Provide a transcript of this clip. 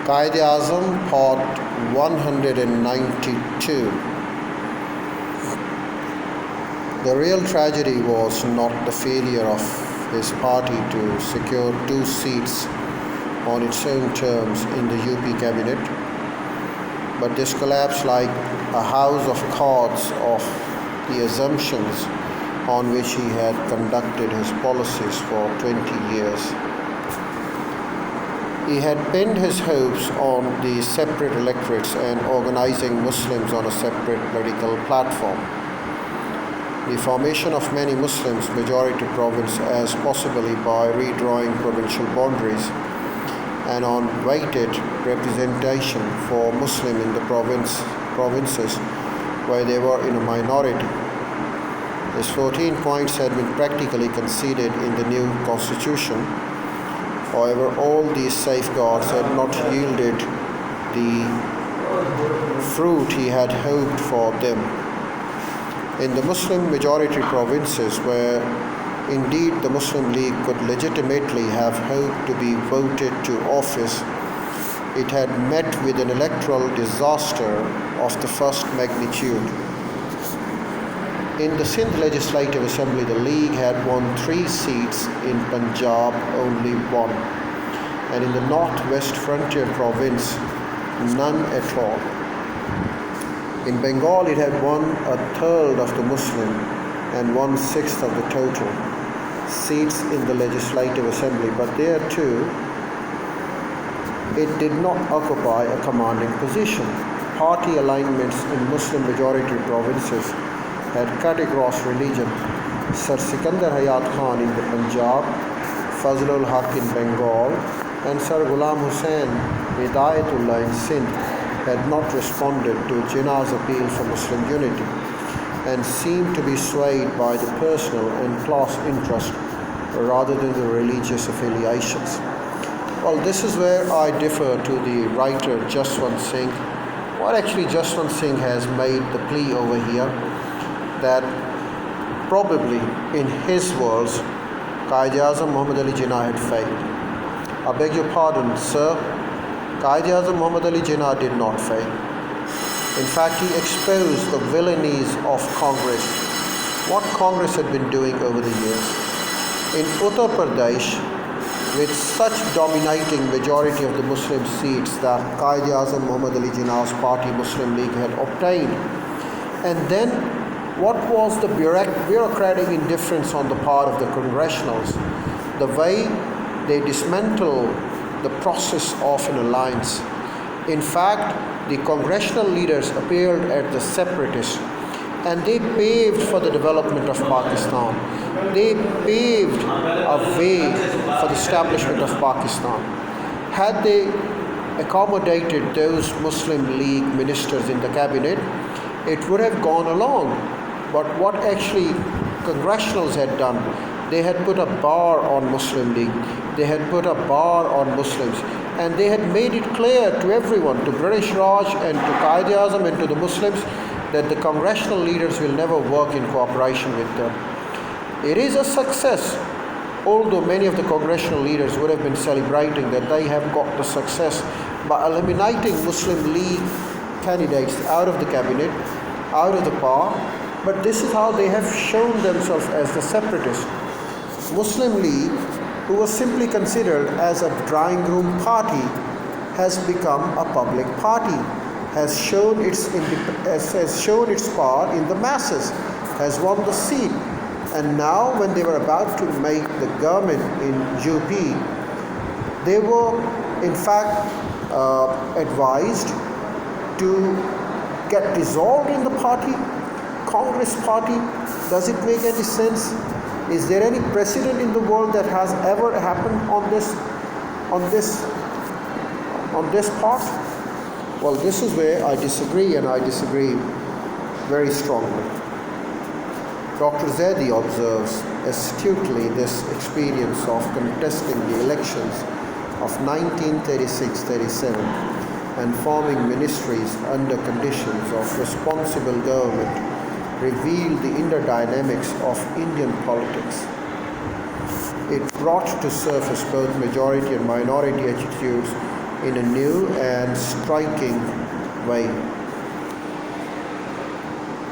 Quaid Azam, Part 192. The real tragedy was not the failure of his party to secure 2 seats on its own terms in the UP cabinet, but this collapse like a house of cards of the assumptions on which he had conducted his policies for 20 years. He had pinned his hopes on the separate electorates and organizing Muslims on a separate political platform. The formation of many Muslims majority province as possibly by redrawing provincial boundaries and on weighted representation for Muslim in the provinces where they were in a minority. These 14 points had been practically conceded in the new constitution. However, all these safeguards had not yielded the fruit he had hoped for them. In the Muslim majority provinces, where indeed the Muslim League could legitimately have hoped to be voted to office, it had met with an electoral disaster of the first magnitude. In the Sindh Legislative Assembly, the League had won 3 seats, in Punjab only 1, and in the North-West Frontier Province, none at all. In Bengal, it had won 1/3 of the Muslim and 1/6 of the total seats in the Legislative Assembly, but there too, it did not occupy a commanding position. Party alignments in Muslim majority provinces had cut across religion. Sir Sikandar Hayat Khan in the Punjab, Fazlul Haq in Bengal, and Sir Ghulam Hussain Hidayatullah in Sindh had not responded to Jinnah's appeal for Muslim unity and seemed to be swayed by the personal and class interest rather than the religious affiliations. Well, this is where I differ to the writer Jaswant Singh. Well, actually, Jaswant Singh has made the plea over here that probably in his words, Quaid Azam Muhammad Ali Jinnah had failed. I beg your pardon, sir. Quaid Azam Muhammad Ali Jinnah did not fail. In fact, he exposed the villainies of Congress, what Congress had been doing over the years. In Uttar Pradesh, with such dominating majority of the Muslim seats that Quaid Azam Muhammad Ali Jinnah's party Muslim League had obtained, and then what was the bureaucratic indifference on the part of the congressionals, the way they dismantled the process of an alliance. In fact, the congressional leaders appeared at the separatists and they paved for the development of Pakistan. They paved a way for the establishment of Pakistan. Had they accommodated those Muslim League ministers in the cabinet, it would have gone along. But what actually congressionals had done, they had put a bar on Muslim League, they had put a bar on Muslims, and they had made it clear to everyone, to British Raj and to Quaid Azam and to the Muslims, that the congressional leaders will never work in cooperation with them. It is a success, although many of the congressional leaders would have been celebrating that they have got the success by eliminating Muslim League candidates out of the cabinet, out of the power. But this is how they have shown themselves as the separatists. Muslim League, who was simply considered as a drawing room party, has become a public party, has shown its power in the masses, has won the seat. And now when they were about to make the government in UP, they were in fact advised to get dissolved in the party. Congress party, does it make any sense? Is there any precedent in the world that has ever happened on this part? Well, this is where I disagree, and I disagree very strongly. Dr. Zaidi observes astutely this experience of contesting the elections of 1936-37 and forming ministries under conditions of responsible government revealed the inner dynamics of Indian politics. It brought to surface both majority and minority attitudes in a new and striking way.